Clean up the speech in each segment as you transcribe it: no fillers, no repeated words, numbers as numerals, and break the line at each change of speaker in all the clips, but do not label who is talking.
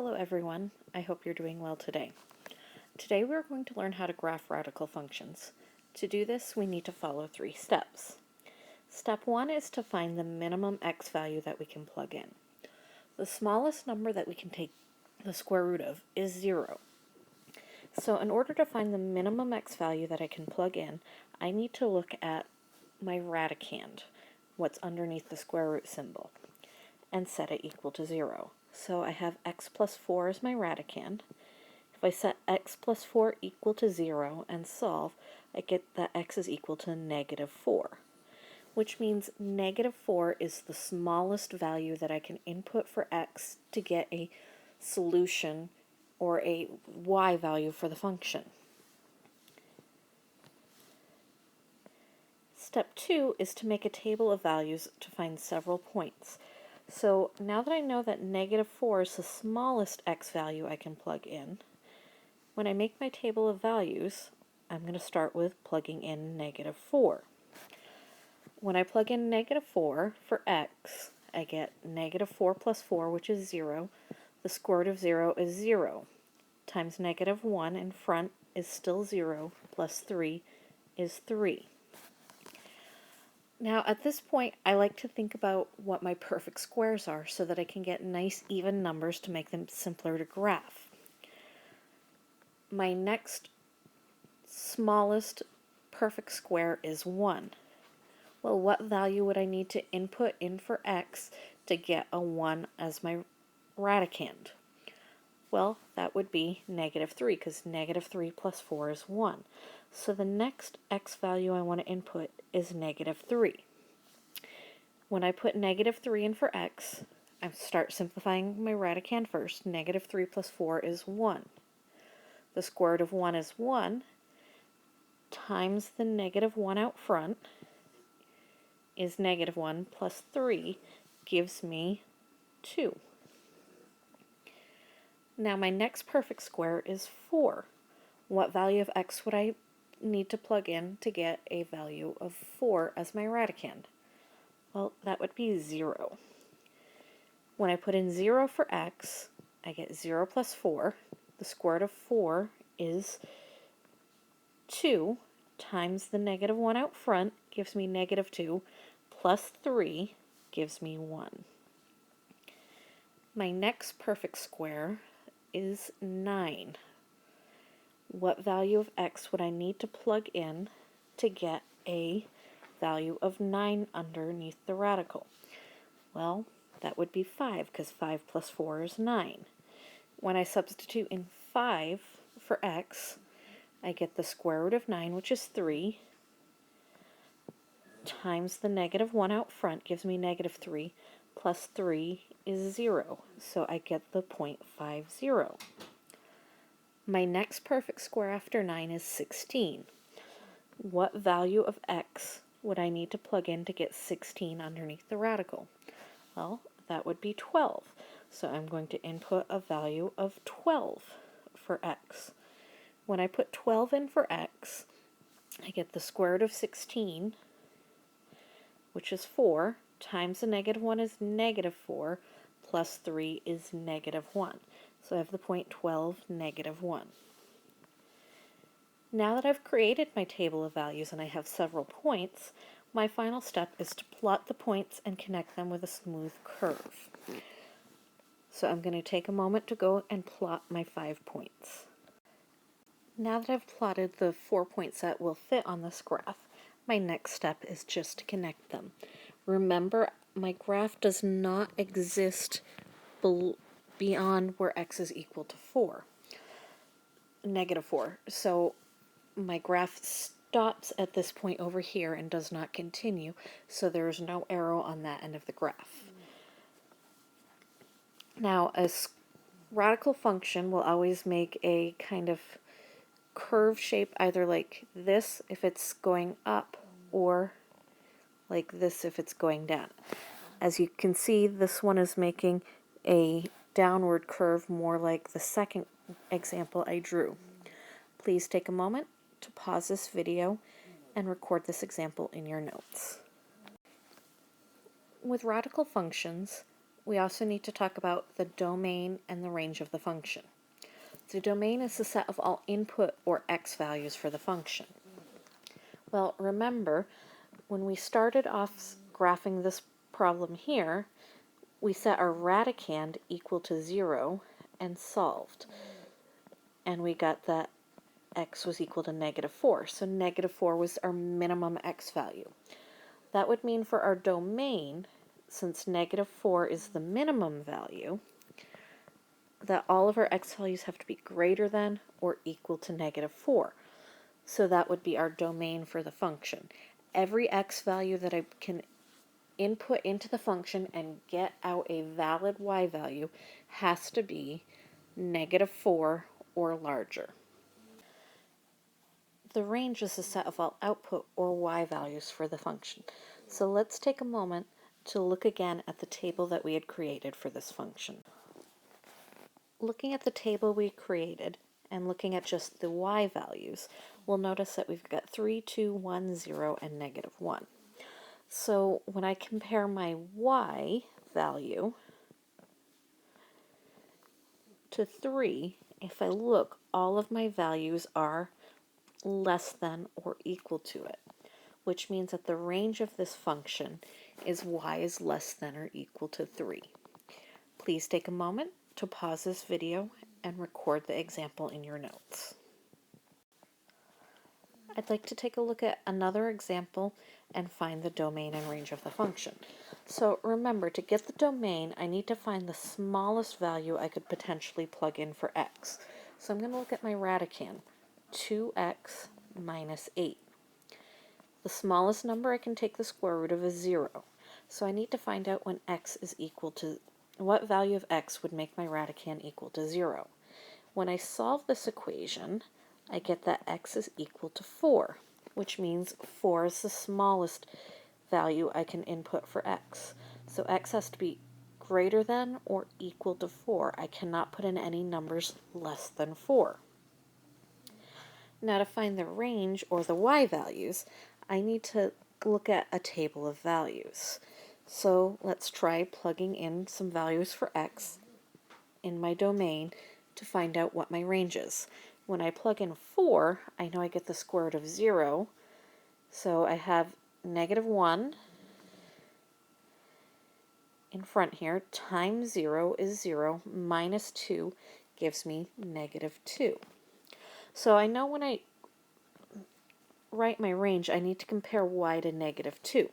Hello everyone, I hope you're doing well today. Today we're going to learn how to graph radical functions. To do this, we need to follow 3 steps. Step 1 is to find the minimum x value that we can plug in. The smallest number that we can take the square root of is 0. So in order to find the minimum x value that I can plug in, I need to look at my radicand, what's underneath the square root symbol, and set it equal to 0. So I have x plus 4 as my radicand. If I set x plus 4 equal to 0 and solve, I get that x is equal to negative 4, which means negative 4 is the smallest value that I can input for x to get a solution or a y value for the function. Step 2 is to make a table of values to find several points. So now that I know that negative 4 is the smallest x value I can plug in, when I make my table of values, I'm going to start with plugging in negative 4. When I plug in negative 4 for x, I get negative 4 plus 4, which is 0. The square root of 0 is 0, times negative 1 in front is still 0, plus 3 is 3. Now at this point, I like to think about what my perfect squares are so that I can get nice even numbers to make them simpler to graph. My next smallest perfect square is 1. Well, what value would I need to input in for x to get a 1 as my radicand? Well, that would be negative 3, because negative 3 plus 4 is 1. So the next x value I want to input is negative 3. When I put negative 3 in for x, I start simplifying my radicand first. Negative 3 plus 4 is 1. The square root of 1 is 1, times the negative 1 out front is negative 1, plus 3 gives me 2. Now my next perfect square is 4. What value of x would I need to plug in to get a value of 4 as my radicand? Well, that would be 0. When I put in 0 for x, I get 0 plus 4. The square root of 4 is 2, times the negative 1 out front gives me negative 2, plus 3 gives me 1. My next perfect square is 9. What value of x would I need to plug in to get a value of 9 underneath the radical? Well, that would be 5, because 5 plus 4 is 9. When I substitute in 5 for x, I get the square root of 9, which is 3, times the negative 1 out front gives me negative 3, plus 3 is 0, so I get the 0.50. My next perfect square after 9 is 16. What value of x would I need to plug in to get 16 underneath the radical? Well, that would be 12. So I'm going to input a value of 12 for x. When I put 12 in for x, I get the square root of 16, which is 4, times the negative 1 is negative 4, plus 3 is negative 1. So I have the point 12, negative 1. Now that I've created my table of values and I have several points, my final step is to plot the points and connect them with a smooth curve. So I'm going to take a moment to go and plot my 5 points. Now that I've plotted the 4 points that will fit on this graph, my next step is just to connect them. Remember, my graph does not exist beyond where x is equal to 4, negative 4. So my graph stops at this point over here and does not continue, so there is no arrow on that end of the graph. Now, a radical function will always make a kind of curve shape, either like this if it's going up, or like this if it's going down. As you can see, this one is making a downward curve, more like the second example I drew. Please take a moment to pause this video and record this example in your notes. With radical functions, we also need to talk about the domain and the range of the function. The domain is the set of all input or x values for the function. Well, remember, when we started off graphing this problem here, we set our radicand equal to 0 and solved. And we got that x was equal to -4. So -4 was our minimum x value. That would mean for our domain, since -4 is the minimum value, that all of our x values have to be greater than or equal to -4. So that would be our domain for the function. Every x value that I can input into the function and get out a valid y value has to be -4 or larger. The range is the set of all output or y values for the function. So let's take a moment to look again at the table that we had created for this function. Looking at the table we created and looking at just the y values, we'll notice that we've got 3, 2, 1, 0, and -1. So when I compare my y value to 3, if I look, all of my values are less than or equal to it, which means that the range of this function is y is less than or equal to 3. Please take a moment to pause this video and record the example in your notes. I'd like to take a look at another example and find the domain and range of the function. So remember, to get the domain, I need to find the smallest value I could potentially plug in for x. So I'm going to look at my radicand, 2x minus 8. The smallest number I can take the square root of is 0. So I need to find out when x is equal to, what value of x would make my radicand equal to 0. When I solve this equation, I get that x is equal to 4, which means 4 is the smallest value I can input for x. So x has to be greater than or equal to 4. I cannot put in any numbers less than 4. Now to find the range or the y values, I need to look at a table of values. So let's try plugging in some values for x in my domain to find out what my range is. When I plug in 4, I know I get the square root of 0. So I have -1 in front here, times 0 is 0, minus 2 gives me -2. So I know when I write my range, I need to compare y to -2.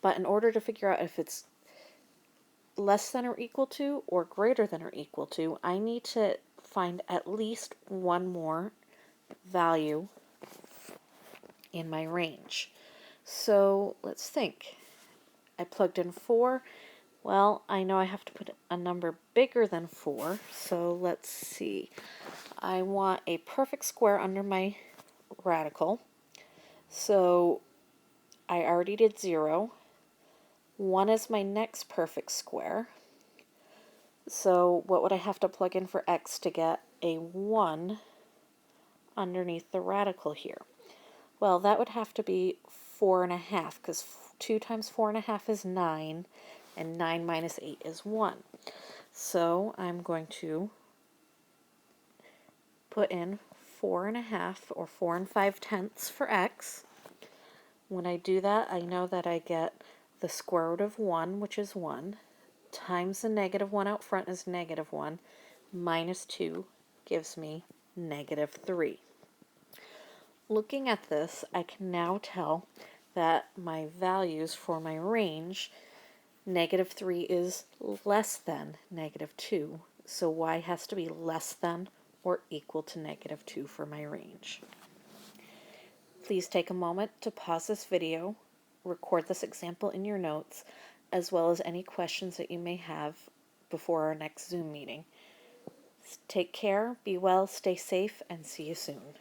But in order to figure out if it's less than or equal to or greater than or equal to, I need to find at least one more value in my range. So let's think. I plugged in 4. Well, I know I have to put a number bigger than 4, so let's see. I want a perfect square under my radical. So I already did 0. 1 is my next perfect square. So what would I have to plug in for x to get a 1 underneath the radical here? Well, that would have to be 4.5, because 2 times 4.5 is 9, and 9 minus 8 is 1. So I'm going to put in 4.5 or 4 5/10 for x. When I do that, I know that I get the square root of 1, which is 1, times the -1 out front is -1, minus 2 gives me -3. Looking at this, I can now tell that my values for my range, -3 is less than -2, so y has to be less than or equal to -2 for my range. Please take a moment to pause this video, record this example in your notes, as well as any questions that you may have before our next Zoom meeting. Take care, be well, stay safe, and see you soon.